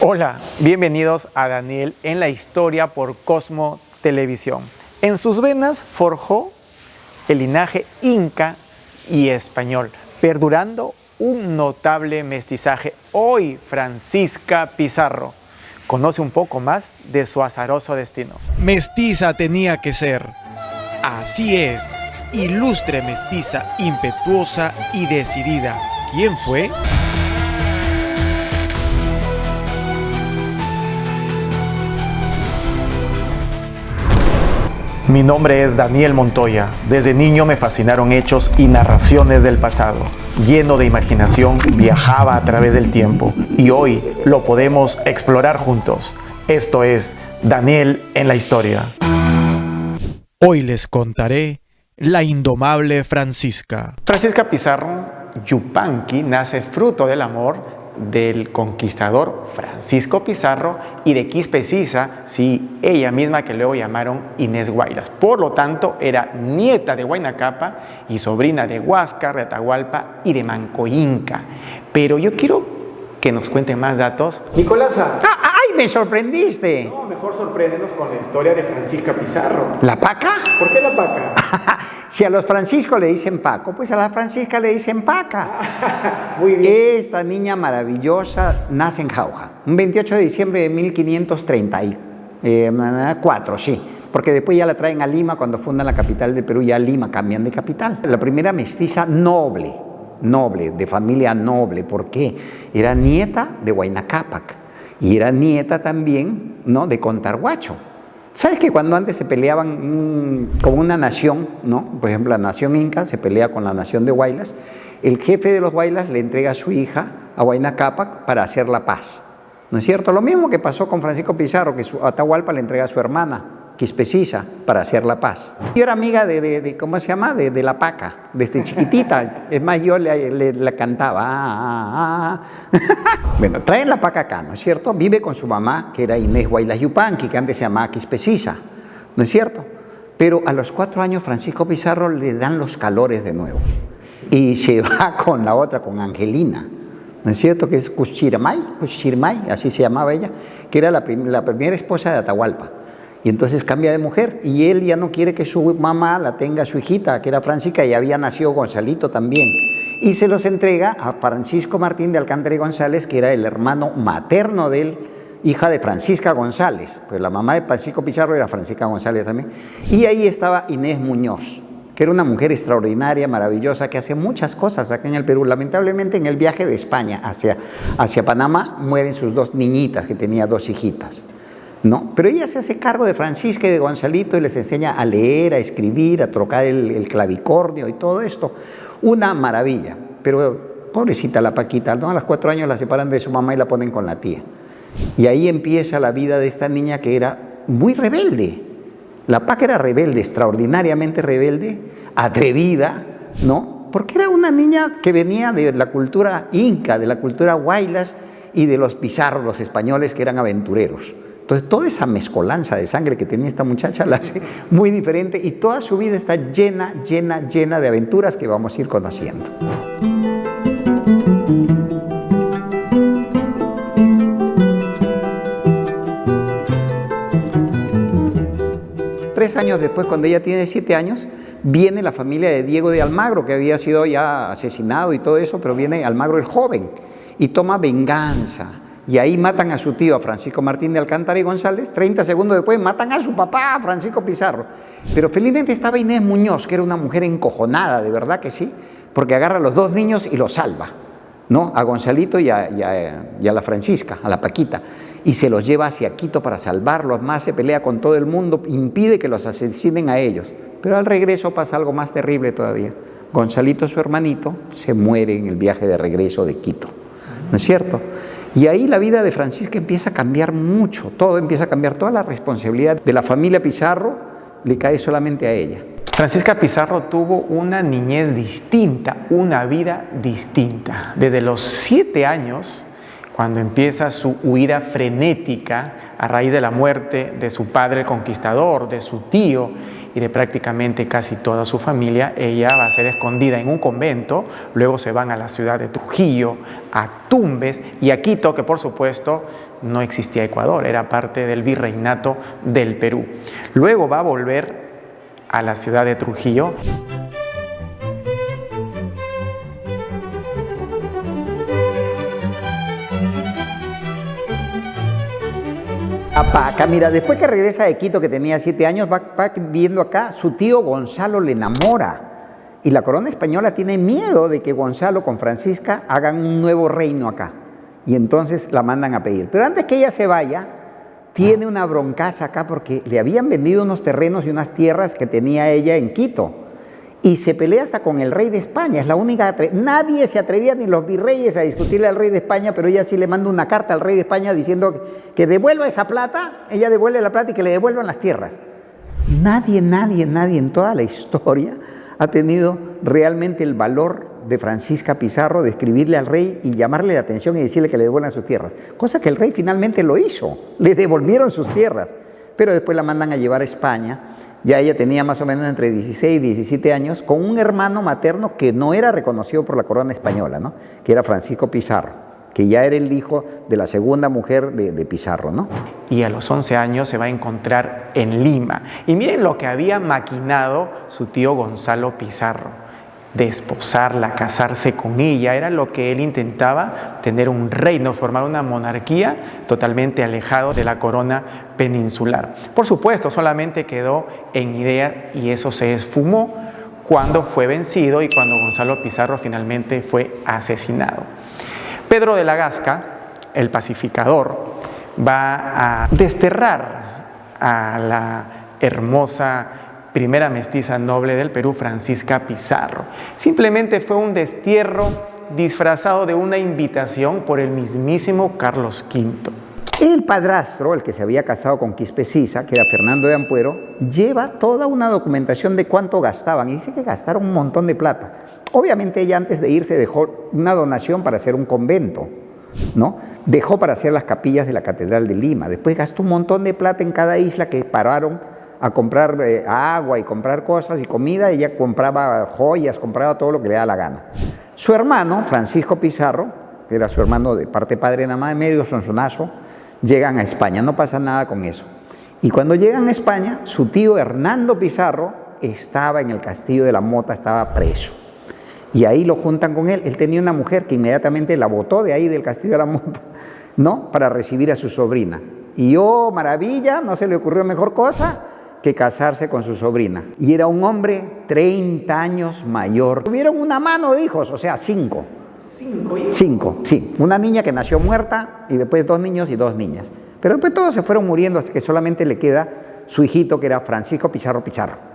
Hola, bienvenidos a Daniel en la historia por Cosmo Televisión. En sus venas forjó el linaje inca y español, perdurando un notable mestizaje. Hoy Francisca Pizarro conoce un poco más de su azaroso destino. Mestiza tenía que ser. Así es, ilustre mestiza, impetuosa y decidida. ¿Quién fue? Mi nombre es Daniel Montoya. Desde niño me fascinaron hechos y narraciones del pasado. Lleno de imaginación, viajaba a través del tiempo y hoy lo podemos explorar juntos. Esto es Daniel en la historia. Hoy les contaré la indomable Francisca. Francisca Pizarro Yupanqui nace fruto del amor del conquistador Francisco Pizarro y de Quispe Sisa, sí, ella misma que luego llamaron Inés Guaylas. Por lo tanto, era nieta de Huayna Cápac y sobrina de Huáscar, de Atahualpa y de Manco Inca. Pero yo quiero que nos cuente más datos. Nicolasa. ¡Ay, me sorprendiste! No, mejor sorpréndenos con la historia de Francisca Pizarro. ¿La Paca? ¿Por qué la Paca? Si a los Francisco le dicen Paco, pues a la Francisca le dicen Paca. Muy bien. Esta niña maravillosa nace en Jauja, un 28 de diciembre de 1534, sí. Porque después ya la traen a Lima, cuando fundan la capital del Perú, ya a Lima cambian de capital. La primera mestiza noble, de familia noble. ¿Por qué? Era nieta de Huayna Cápac y era nieta también, ¿no?, de Contarhuacho. ¿Sabes que cuando antes se peleaban como una nación, ¿no? Por ejemplo, la nación inca se pelea con la nación de Huaylas, el jefe de los Huaylas le entrega a su hija a Huayna Cápac para hacer la paz, ¿no es cierto? Lo mismo que pasó con Francisco Pizarro, que a Atahualpa le entrega a su hermana, Quispe Sisa, para hacer la paz. Yo era amiga de ¿cómo se llama? De la Paca, desde chiquitita. Es más, yo le cantaba. Bueno, traen la Paca acá, ¿no es cierto? Vive con su mamá, que era Inés Guaylas Yupanqui, que antes se llamaba Quispe Sisa, ¿no es cierto? Pero a los 4 años Francisco Pizarro le dan los calores de nuevo. Y se va con la otra, con Angelina, ¿no es cierto? Que es Cuchirmay, así se llamaba ella, que era la primera esposa de Atahualpa. Y entonces cambia de mujer y él ya no quiere que su mamá la tenga su hijita, que era Francisca, y había nacido Gonzalito también. Y se los entrega a Francisco Martín de Alcántara y González, que era el hermano materno de él, hija de Francisca González. Pues la mamá de Francisco Pizarro era Francisca González también. Y ahí estaba Inés Muñoz, que era una mujer extraordinaria, maravillosa, que hace muchas cosas acá en el Perú. Lamentablemente en el viaje de España hacia Panamá mueren sus 2 niñitas, que tenía 2 hijitas. ¿No? Pero ella se hace cargo de Francisca y de Gonzalito y les enseña a leer, a escribir, a tocar el clavicordio y todo esto. Una maravilla. Pero pobrecita la Paquita, ¿no? A los 4 años la separan de su mamá y la ponen con la tía. Y ahí empieza la vida de esta niña que era muy rebelde. La Paca era rebelde, extraordinariamente rebelde, atrevida, ¿no? Porque era una niña que venía de la cultura inca, de la cultura Huaylas y de los Pizarros, los españoles, que eran aventureros. Entonces, toda esa mezcolanza de sangre que tenía esta muchacha la hace muy diferente y toda su vida está llena de aventuras que vamos a ir conociendo. Tres años después, cuando ella tiene 7 años, viene la familia de Diego de Almagro, que había sido ya asesinado y todo eso, pero viene Almagro el joven y toma venganza. Y ahí matan a su tío, a Francisco Martín de Alcántara y González. 30 segundos después matan a su papá, a Francisco Pizarro. Pero felizmente estaba Inés Muñoz, que era una mujer encojonada, de verdad que sí, porque agarra a los 2 niños y los salva, ¿no? A Gonzalito y a la Francisca, a la Paquita. Y se los lleva hacia Quito para salvarlos. Más se pelea con todo el mundo, impide que los asesinen a ellos. Pero al regreso pasa algo más terrible todavía. Gonzalito, su hermanito, se muere en el viaje de regreso de Quito, ¿no es cierto? Y ahí la vida de Francisca empieza a cambiar mucho, todo empieza a cambiar, toda la responsabilidad de la familia Pizarro le cae solamente a ella. Francisca Pizarro tuvo una niñez distinta, una vida distinta. Desde los 7 años, cuando empieza su huida frenética a raíz de la muerte de su padre el conquistador, de su tío, y de prácticamente casi toda su familia. Ella va a ser escondida en un convento, luego se van a la ciudad de Trujillo, a Tumbes y a Quito, que por supuesto no existía Ecuador, era parte del virreinato del Perú. Luego va a volver a la ciudad de Trujillo. Acá, mira, después que regresa de Quito, que tenía 7 años, va viendo acá, su tío Gonzalo le enamora. Y la corona española tiene miedo de que Gonzalo con Francisca hagan un nuevo reino acá. Y entonces la mandan a pedir. Pero antes que ella se vaya, tiene una broncaza acá porque le habían vendido unos terrenos y unas tierras que tenía ella en Quito. Y se pelea hasta con el rey de España, es la única. Nadie se atrevía, ni los virreyes, a discutirle al rey de España, pero ella sí le manda una carta al rey de España diciendo que devuelva esa plata, ella devuelve la plata y que le devuelvan las tierras. Nadie en toda la historia ha tenido realmente el valor de Francisca Pizarro de escribirle al rey y llamarle la atención y decirle que le devuelvan sus tierras. Cosa que el rey finalmente lo hizo, le devolvieron sus tierras, pero después la mandan a llevar a España. Ya ella tenía más o menos entre 16 y 17 años, con un hermano materno que no era reconocido por la corona española, ¿no? Que era Francisco Pizarro, que ya era el hijo de la segunda mujer de Pizarro, ¿no? Y a los 11 años se va a encontrar en Lima. Y miren lo que había maquinado su tío Gonzalo Pizarro: desposarla, casarse con ella. Era lo que él intentaba, tener un reino, formar una monarquía totalmente alejado de la corona peninsular. Por supuesto, solamente quedó en idea y eso se esfumó cuando fue vencido y cuando Gonzalo Pizarro finalmente fue asesinado. Pedro de la Gasca, el pacificador, va a desterrar a la hermosa primera mestiza noble del Perú, Francisca Pizarro. Simplemente fue un destierro disfrazado de una invitación por el mismísimo Carlos V. El padrastro, el que se había casado con Quispe Sisa, que era Fernando de Ampuero, lleva toda una documentación de cuánto gastaban y dice que gastaron un montón de plata. Obviamente ella antes de irse dejó una donación para hacer un convento, ¿no? Dejó para hacer las capillas de la Catedral de Lima. Después gastó un montón de plata en cada isla que pararon a comprar agua y comprar cosas y comida. Ella compraba joyas, compraba todo lo que le da la gana. Su hermano, Francisco Pizarro, que era su hermano de parte padre nada más de medio, sonsonazo, llegan a España, no pasa nada con eso. Y cuando llegan a España, su tío Hernando Pizarro estaba en el castillo de la Mota, estaba preso. Y ahí lo juntan con él. Él tenía una mujer que inmediatamente la botó de ahí del castillo de la Mota, ¿no? Para recibir a su sobrina. Y maravilla, no se le ocurrió mejor cosa que casarse con su sobrina. Y era un hombre 30 años mayor. Tuvieron una mano de hijos, o sea, 5. ¿5 hijos? 5, sí. Una niña que nació muerta y después 2 niños y 2 niñas. Pero después todos se fueron muriendo hasta que solamente le queda su hijito, que era Francisco Pizarro Pizarro.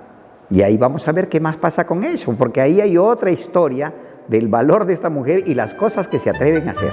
Y ahí vamos a ver qué más pasa con eso, porque ahí hay otra historia del valor de esta mujer y las cosas que se atreven a hacer.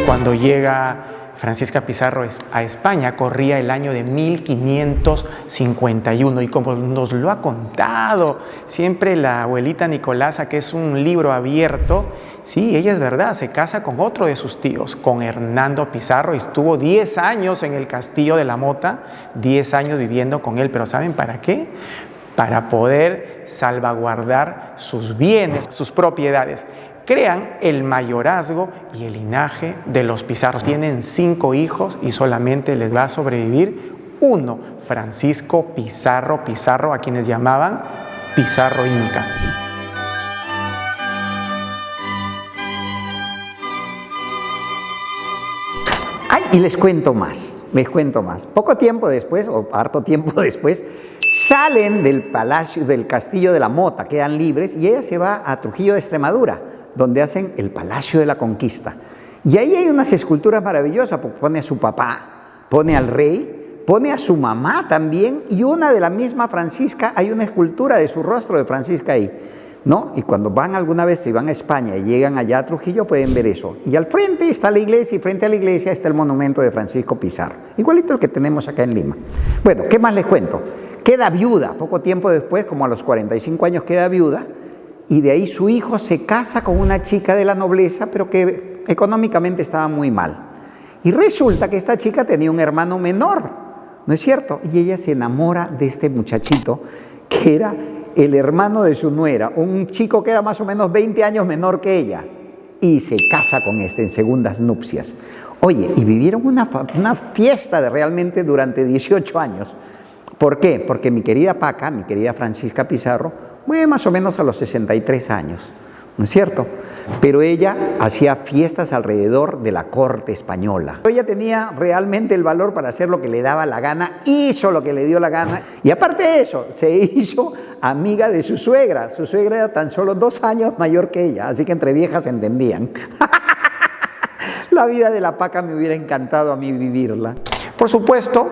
Cuando llega Francisca Pizarro a España, corría el año de 1551 y como nos lo ha contado siempre la abuelita Nicolasa, que es un libro abierto, sí, ella es verdad, se casa con otro de sus tíos, con Hernando Pizarro, y estuvo 10 años en el castillo de la Mota, 10 años viviendo con él, pero ¿saben para qué? Para poder salvaguardar sus bienes, sus propiedades. Crean el mayorazgo y el linaje de los Pizarros. Tienen 5 hijos y solamente les va a sobrevivir uno, Francisco Pizarro Pizarro, a quienes llamaban Pizarro Inca. Ay, y les cuento más. Poco tiempo después, o harto tiempo después, salen del palacio, del castillo de la Mota, quedan libres, y ella se va a Trujillo de Extremadura, donde hacen el Palacio de la Conquista. Y ahí hay unas esculturas maravillosas, porque pone a su papá, pone al rey, pone a su mamá también, y una de la misma Francisca, hay una escultura de su rostro de Francisca ahí, ¿no? Y cuando van alguna vez, si van a España y llegan allá a Trujillo, pueden ver eso. Y al frente está la iglesia, y frente a la iglesia está el monumento de Francisco Pizarro, igualito el que tenemos acá en Lima. Bueno, ¿qué más les cuento? Queda viuda, poco tiempo después, como a los 45 años queda viuda, y de ahí su hijo se casa con una chica de la nobleza, pero que económicamente estaba muy mal. Y resulta que esta chica tenía un hermano menor, ¿no es cierto? Y ella se enamora de este muchachito, que era el hermano de su nuera, un chico que era más o menos 20 años menor que ella, y se casa con este en segundas nupcias. Oye, y vivieron una fiesta realmente durante 18 años. ¿Por qué? Porque mi querida Paca, mi querida Francisca Pizarro, muere más o menos a los 63 años, ¿no es cierto? Pero ella hacía fiestas alrededor de la corte española. Ella tenía realmente el valor para hacer lo que le daba la gana, hizo lo que le dio la gana, y aparte de eso, se hizo amiga de su suegra. Su suegra era tan solo 2 años mayor que ella, así que entre viejas se entendían. La vida de la Paca me hubiera encantado a mí vivirla. Por supuesto,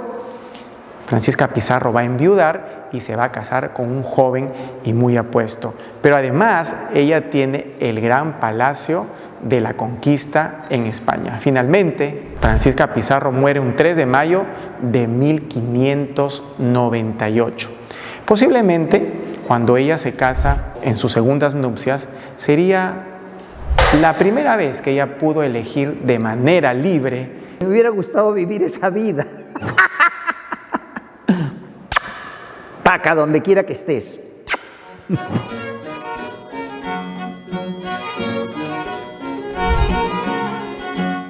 Francisca Pizarro va a enviudar y se va a casar con un joven y muy apuesto. Pero además, ella tiene el gran palacio de la conquista en España. Finalmente, Francisca Pizarro muere un 3 de mayo de 1598. Posiblemente, cuando ella se casa en sus segundas nupcias, sería la primera vez que ella pudo elegir de manera libre. Me hubiera gustado vivir esa vida. Paca, donde quiera que estés.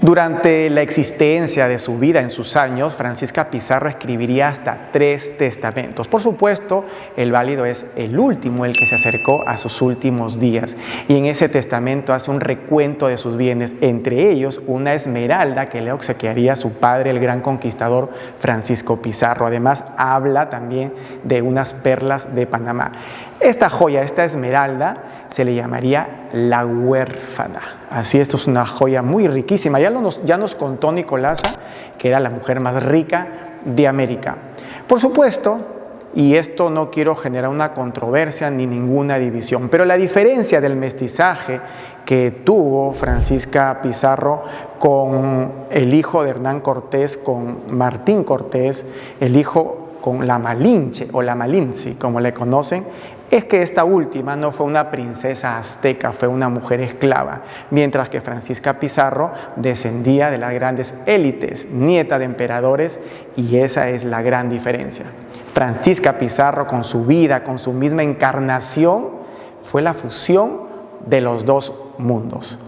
Durante la existencia de su vida, en sus años, Francisca Pizarro escribiría hasta 3 testamentos. Por supuesto, el válido es el último, el que se acercó a sus últimos días. Y en ese testamento hace un recuento de sus bienes, entre ellos una esmeralda que le obsequiaría a su padre, el gran conquistador Francisco Pizarro. Además, habla también de unas perlas de Panamá. Esta joya, esta esmeralda, se le llamaría la huérfana. Así, esto es una joya muy riquísima. Ya nos contó Nicolasa que era la mujer más rica de América. Por supuesto, y esto no quiero generar una controversia ni ninguna división, pero la diferencia del mestizaje que tuvo Francisca Pizarro con el hijo de Hernán Cortés, con Martín Cortés, el hijo con la Malinche o la Malinche, como le conocen, es que esta última no fue una princesa azteca, fue una mujer esclava, mientras que Francisca Pizarro descendía de las grandes élites, nieta de emperadores, y esa es la gran diferencia. Francisca Pizarro, con su vida, con su misma encarnación, fue la fusión de los dos mundos.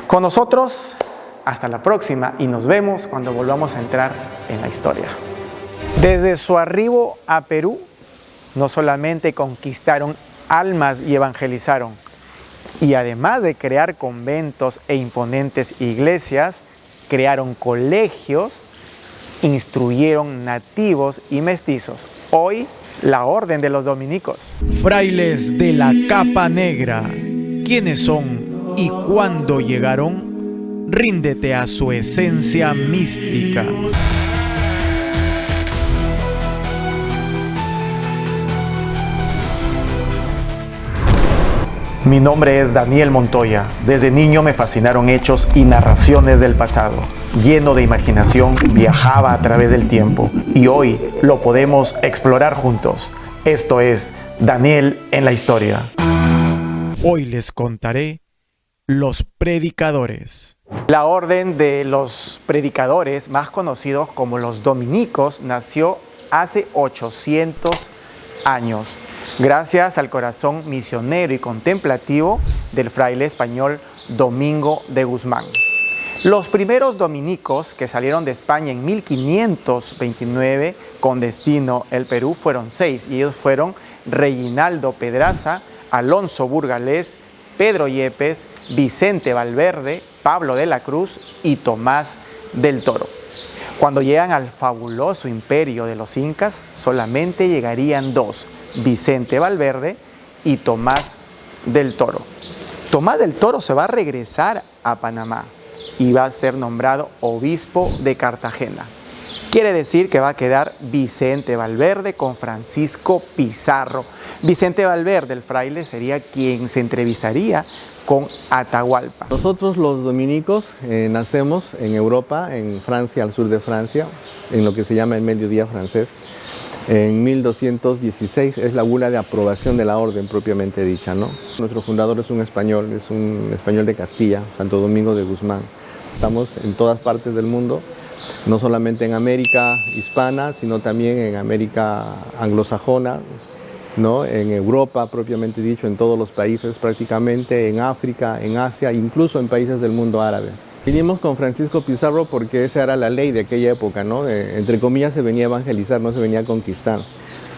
Con nosotros, hasta la próxima, y nos vemos cuando volvamos a entrar en la historia. Desde su arribo a Perú, no solamente conquistaron almas y evangelizaron, y además de crear conventos e imponentes iglesias, crearon colegios, instruyeron nativos y mestizos. Hoy, la Orden de los Dominicos. Frailes de la capa negra, ¿quiénes son y cuándo llegaron? Ríndete a su esencia mística. Mi nombre es Daniel Montoya. Desde niño me fascinaron hechos y narraciones del pasado. Lleno de imaginación, viajaba a través del tiempo y hoy lo podemos explorar juntos. Esto es Daniel en la historia. Hoy les contaré los predicadores. La orden de los predicadores, más conocidos como los dominicos, nació hace 800 años, gracias al corazón misionero y contemplativo del fraile español Domingo de Guzmán. Los primeros dominicos que salieron de España en 1529 con destino el Perú fueron 6, y ellos fueron Reginaldo Pedraza, Alonso Burgalés, Pedro Yepes, Vicente Valverde, Pablo de la Cruz y Tomás del Toro. Cuando llegan al fabuloso imperio de los incas, solamente llegarían 2, Vicente Valverde y Tomás del Toro. Tomás del Toro se va a regresar a Panamá y va a ser nombrado obispo de Cartagena. Quiere decir que va a quedar Vicente Valverde con Francisco Pizarro. Vicente Valverde, el fraile, sería quien se entrevistaría con Atahualpa. Nosotros los dominicos nacemos en Europa, en Francia, al sur de Francia, en lo que se llama el mediodía francés. en 1216, es la bula de aprobación de la orden propiamente dicha, ¿no? Nuestro fundador es un español de Castilla, Santo Domingo de Guzmán. Estamos en todas partes del mundo, no solamente en América hispana, sino también en América anglosajona, ¿no? En Europa propiamente dicho, en todos los países prácticamente, en África, en Asia, incluso en países del mundo árabe. Vinimos con Francisco Pizarro porque esa era la ley de aquella época, ¿no? Entre comillas se venía a evangelizar, no se venía a conquistar.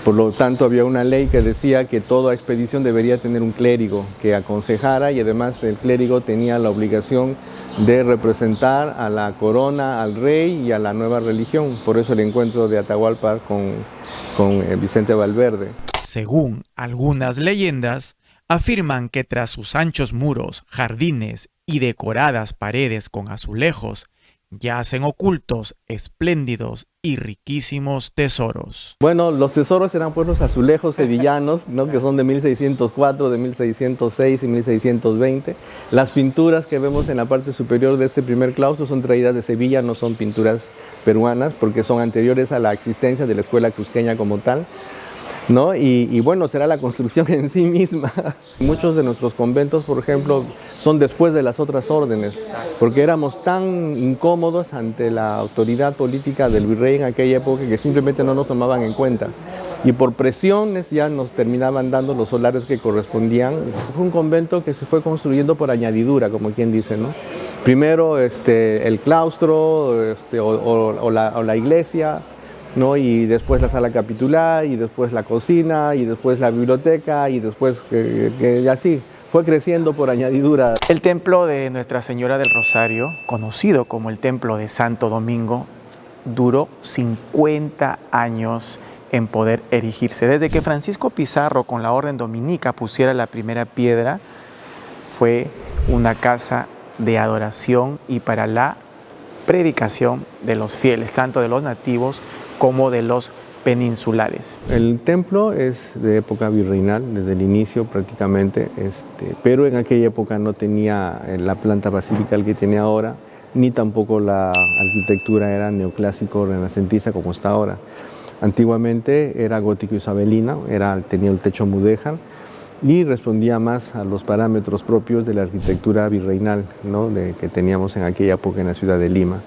Por lo tanto había una ley que decía que toda expedición debería tener un clérigo que aconsejara, y además el clérigo tenía la obligación de representar a la corona, al rey y a la nueva religión. Por eso el encuentro de Atahualpa con Vicente Valverde. Según algunas leyendas, afirman que tras sus anchos muros, jardines y decoradas paredes con azulejos, yacen ocultos, espléndidos y riquísimos tesoros. Bueno, los tesoros eran pues los azulejos sevillanos, ¿no? Que son de 1604, de 1606 y 1620. Las pinturas que vemos en la parte superior de este primer claustro son traídas de Sevilla, no son pinturas peruanas, porque son anteriores a la existencia de la escuela cusqueña como tal, ¿no? Y bueno, será la construcción en sí misma. Muchos de nuestros conventos, por ejemplo, son después de las otras órdenes, porque éramos tan incómodos ante la autoridad política del virrey en aquella época que simplemente no nos tomaban en cuenta. Y por presiones ya nos terminaban dando los solares que correspondían. Fue un convento que se fue construyendo por añadidura, como quien dice, ¿no? Primero el claustro o la iglesia, ¿no? Y después la sala capitular, y después la cocina, y después la biblioteca, y después que así fue creciendo por añadidura. El templo de Nuestra Señora del Rosario, conocido como el Templo de Santo Domingo, duró 50 años en poder erigirse. Desde que Francisco Pizarro con la orden dominica pusiera la primera piedra, fue una casa de adoración y para la predicación de los fieles, tanto de los nativos como de los peninsulares. El templo es de época virreinal, desde el inicio prácticamente, pero en aquella época no tenía la planta basilical que tiene ahora, ni tampoco la arquitectura era neoclásico renacentista como está ahora. Antiguamente era gótico isabelino, tenía el techo mudéjar y respondía más a los parámetros propios de la arquitectura virreinal, ¿no? Que teníamos en aquella época en la ciudad de Lima.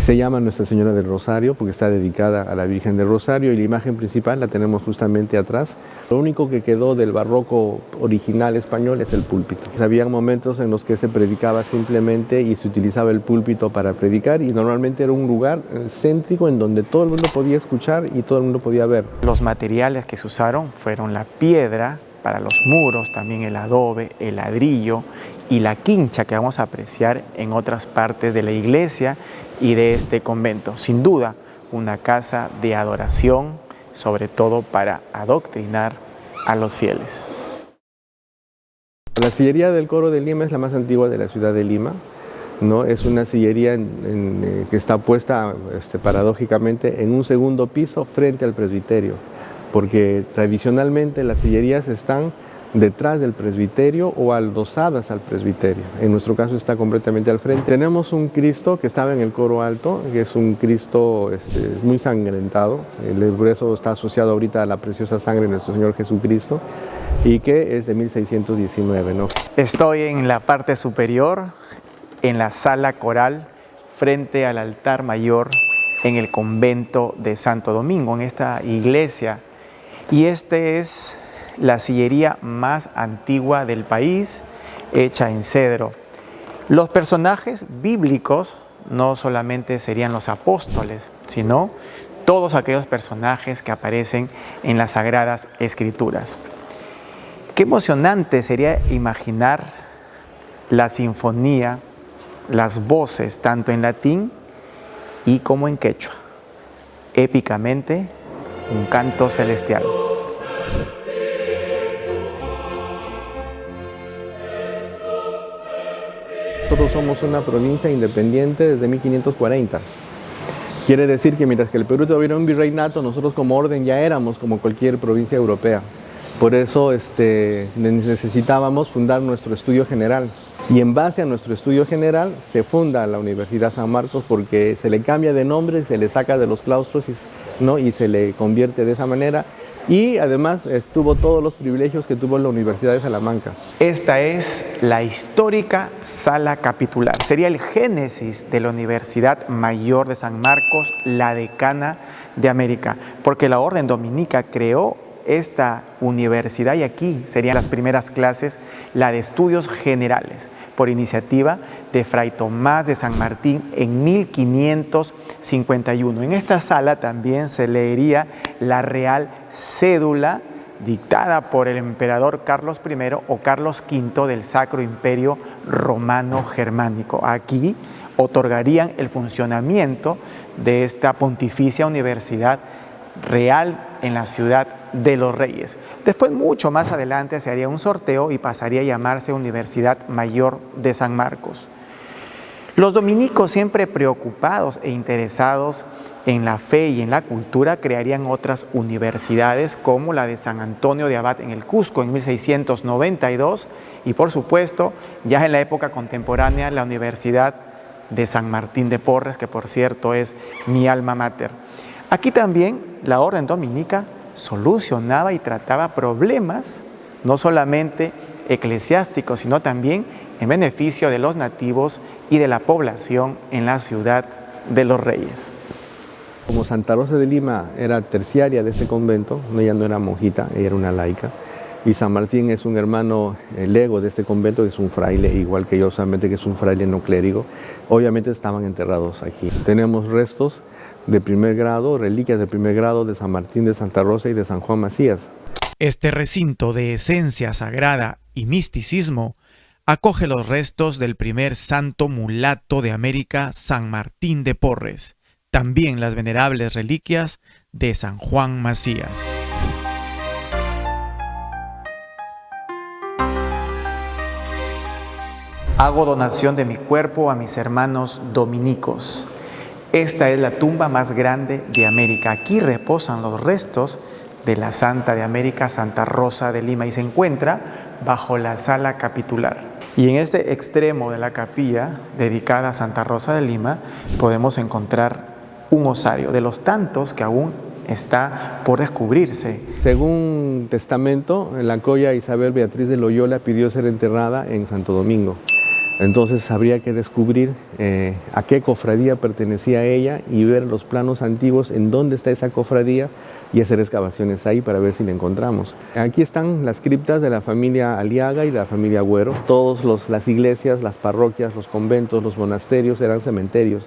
Se llama Nuestra Señora del Rosario porque está dedicada a la Virgen del Rosario y la imagen principal la tenemos justamente atrás. Lo único que quedó del barroco original español es el púlpito. Había momentos en los que se predicaba simplemente y se utilizaba el púlpito para predicar y normalmente era un lugar céntrico en donde todo el mundo podía escuchar y todo el mundo podía ver. Los materiales que se usaron fueron la piedra para los muros, también el adobe, el ladrillo y la quincha que vamos a apreciar en otras partes de la iglesia y de este convento. Sin duda, una casa de adoración, sobre todo para adoctrinar a los fieles. La sillería del Coro de Lima es la más antigua de la ciudad de Lima, ¿no? Es una sillería que está puesta paradójicamente en un segundo piso frente al presbiterio, porque tradicionalmente las sillerías están detrás del presbiterio o adosadas al presbiterio. En nuestro caso está completamente al frente. Tenemos un Cristo que estaba en el coro alto, que es un Cristo muy sangrentado. Por eso está asociado ahorita a la preciosa sangre de nuestro Señor Jesucristo y que es de 1619, ¿no? Estoy en la parte superior, en la sala coral, frente al altar mayor en el convento de Santo Domingo, en esta iglesia. Y es la sillería más antigua del país, hecha en cedro. Los personajes bíblicos no solamente serían los apóstoles, sino todos aquellos personajes que aparecen en las Sagradas Escrituras. Qué emocionante sería imaginar la sinfonía, las voces, tanto en latín y como en quechua. Épicamente, un canto celestial. Nosotros somos una provincia independiente desde 1540. Quiere decir que mientras que el Perú todavía era un virreinato, nosotros como orden ya éramos como cualquier provincia europea. Por eso necesitábamos fundar nuestro estudio general. Y en base a nuestro estudio general se funda la Universidad San Marcos porque se le cambia de nombre, se le saca de los claustros y se le convierte de esa manera. Y además tuvo todos los privilegios que tuvo la Universidad de Salamanca. Esta es la histórica sala capitular. Sería el génesis de la Universidad Mayor de San Marcos, la decana de América, porque la Orden Dominica creó esta universidad y aquí serían las primeras clases, la de estudios generales, por iniciativa de Fray Tomás de San Martín en 1551. En esta sala también se leería la Real Cédula dictada por el emperador Carlos I o Carlos V del Sacro Imperio Romano Germánico. Aquí otorgarían el funcionamiento de esta pontificia universidad real en la ciudad de los Reyes. Después, mucho más adelante, se haría un sorteo y pasaría a llamarse Universidad Mayor de San Marcos. Los dominicos, siempre preocupados e interesados en la fe y en la cultura, crearían otras universidades como la de San Antonio de Abad en el Cusco en 1692 y, por supuesto, ya en la época contemporánea, la Universidad de San Martín de Porres, que por cierto es mi alma mater. Aquí también la Orden Dominica solucionaba y trataba problemas, no solamente eclesiásticos, sino también en beneficio de los nativos y de la población en la ciudad de los Reyes. Como Santa Rosa de Lima era terciaria de ese convento, ella no era monjita, ella era una laica, y San Martín es un hermano lego de este convento, que es un fraile, igual que yo, solamente que es un fraile no clérigo. Obviamente estaban enterrados aquí. Tenemos restos de primer grado, reliquias de primer grado de San Martín de Santa Rosa y de San Juan Macías. Este recinto de esencia sagrada y misticismo acoge los restos del primer santo mulato de América, San Martín de Porres, también las venerables reliquias de San Juan Macías. Hago donación de mi cuerpo a mis hermanos dominicos. Esta es la tumba más grande de América. Aquí reposan los restos de la Santa de América, Santa Rosa de Lima, y se encuentra bajo la sala capitular. Y en este extremo de la capilla dedicada a Santa Rosa de Lima podemos encontrar un osario de los tantos que aún está por descubrirse. Según testamento, la coya Isabel Beatriz de Loyola pidió ser enterrada en Santo Domingo. Entonces habría que descubrir a qué cofradía pertenecía ella y ver los planos antiguos en dónde está esa cofradía y hacer excavaciones ahí para ver si la encontramos. Aquí están las criptas de la familia Aliaga y de la familia Agüero. Todas las iglesias, las parroquias, los conventos, los monasterios eran cementerios.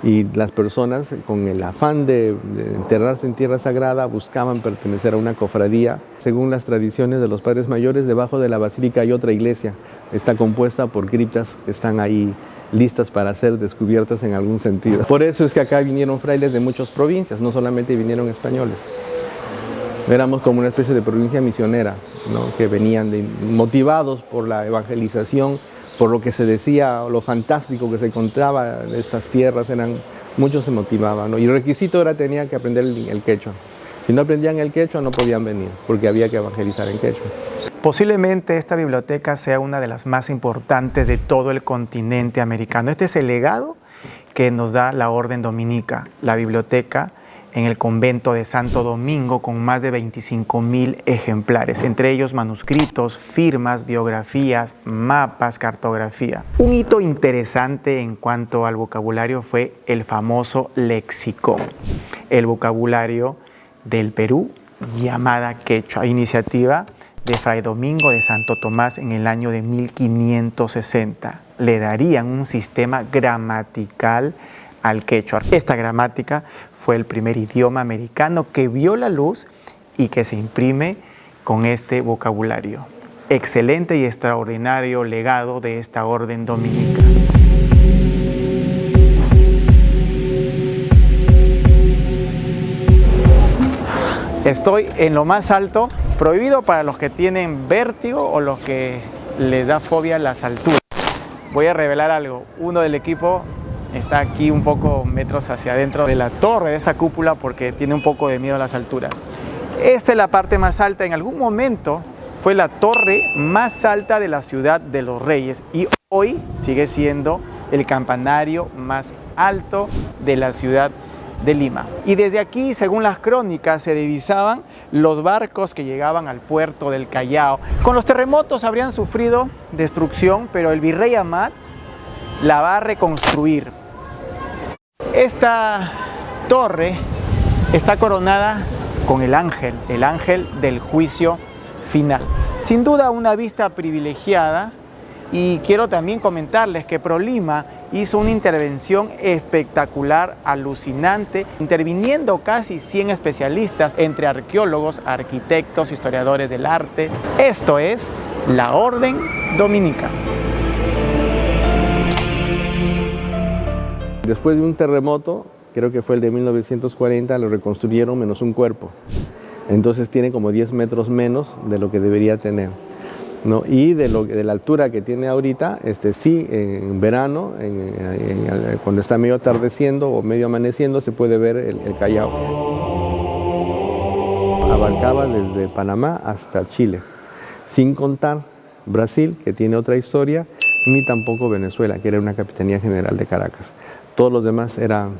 Y las personas, con el afán de enterrarse en tierra sagrada, buscaban pertenecer a una cofradía. Según las tradiciones de los padres mayores, debajo de la basílica hay otra iglesia. Está compuesta por criptas que están ahí listas para ser descubiertas en algún sentido. Por eso es que acá vinieron frailes de muchas provincias, no solamente vinieron españoles. Éramos como una especie de provincia misionera, ¿no? Que venían motivados por la evangelización, por lo que se decía, lo fantástico que se encontraba en estas tierras, muchos se motivaban, ¿no? Y el requisito era tenía que aprender el quechua. Si no aprendían el quechua no podían venir, porque había que evangelizar en quechua. Posiblemente esta biblioteca sea una de las más importantes de todo el continente americano. Este es el legado que nos da la Orden Dominica, la biblioteca en el convento de Santo Domingo, con más de 25,000 ejemplares, entre ellos manuscritos, firmas, biografías, mapas, cartografía. Un hito interesante en cuanto al vocabulario fue el famoso lexicón, el vocabulario del Perú llamada quechua, iniciativa de Fray Domingo de Santo Tomás en el año de 1560. Le darían un sistema gramatical al quechua. Esta gramática fue el primer idioma americano que vio la luz y que se imprime con este vocabulario. Excelente y extraordinario legado de esta Orden Dominica. Estoy en lo más alto, prohibido para los que tienen vértigo o los que les da fobia a las alturas. Voy a revelar algo. Uno del equipo está aquí un poco metros hacia adentro de la torre de esta cúpula porque tiene un poco de miedo a las alturas. Esta es la parte más alta. En algún momento fue la torre más alta de la ciudad de los Reyes y hoy sigue siendo el campanario más alto de la ciudad de Lima. Y desde aquí, según las crónicas, se divisaban los barcos que llegaban al puerto del Callao. Con los terremotos habrían sufrido destrucción, pero el virrey Amat la va a reconstruir. Esta torre está coronada con el ángel del juicio final. Sin duda una vista privilegiada, y quiero también comentarles que ProLima hizo una intervención espectacular, alucinante, interviniendo casi 100 especialistas entre arqueólogos, arquitectos, historiadores del arte. Esto es la Orden Dominica. Después de un terremoto, creo que fue el de 1940, lo reconstruyeron menos un cuerpo. Entonces tiene como 10 metros menos de lo que debería tener, ¿no? Y de la altura que tiene ahorita, sí, en verano, cuando está medio atardeciendo o medio amaneciendo, se puede ver el Callao. Abarcaba desde Panamá hasta Chile, sin contar Brasil, que tiene otra historia, ni tampoco Venezuela, que era una capitanía general de Caracas. Todos los demás eran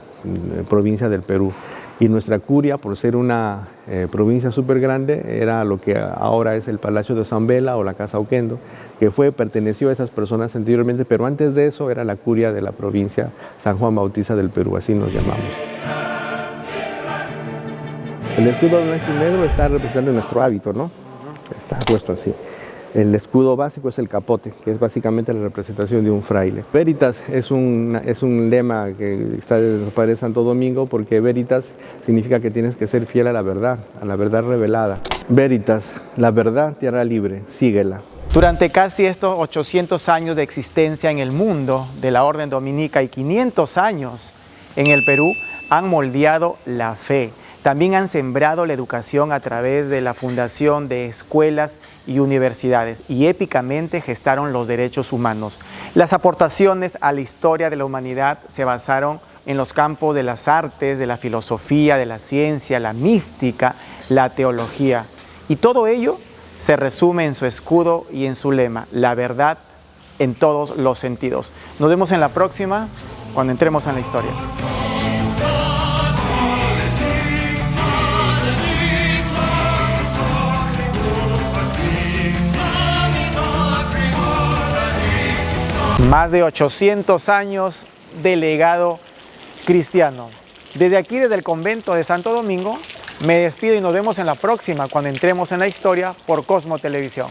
provincia del Perú. Y nuestra curia, por ser una provincia súper grande, era lo que ahora es el Palacio de Zambela o la Casa Oquendo, que perteneció a esas personas anteriormente, pero antes de eso era la curia de la provincia San Juan Bautista del Perú, así nos llamamos. El escudo blanco y negro está representando nuestro hábito, ¿no? Está puesto así. El escudo básico es el capote, que es básicamente la representación de un fraile. Veritas es un lema que está desde los padres de Santo Domingo, porque veritas significa que tienes que ser fiel a la verdad revelada. Veritas, la verdad te hará libre, síguela. Durante casi estos 800 años de existencia en el mundo de la Orden Dominica y 500 años en el Perú, han moldeado la fe. También han sembrado la educación a través de la fundación de escuelas y universidades y épicamente gestaron los derechos humanos. Las aportaciones a la historia de la humanidad se basaron en los campos de las artes, de la filosofía, de la ciencia, la mística, la teología. Y todo ello se resume en su escudo y en su lema, la verdad en todos los sentidos. Nos vemos en la próxima, cuando entremos en la historia. Más de 800 años de legado cristiano. Desde aquí, desde el convento de Santo Domingo, me despido y nos vemos en la próxima cuando entremos en la historia por Cosmo Televisión.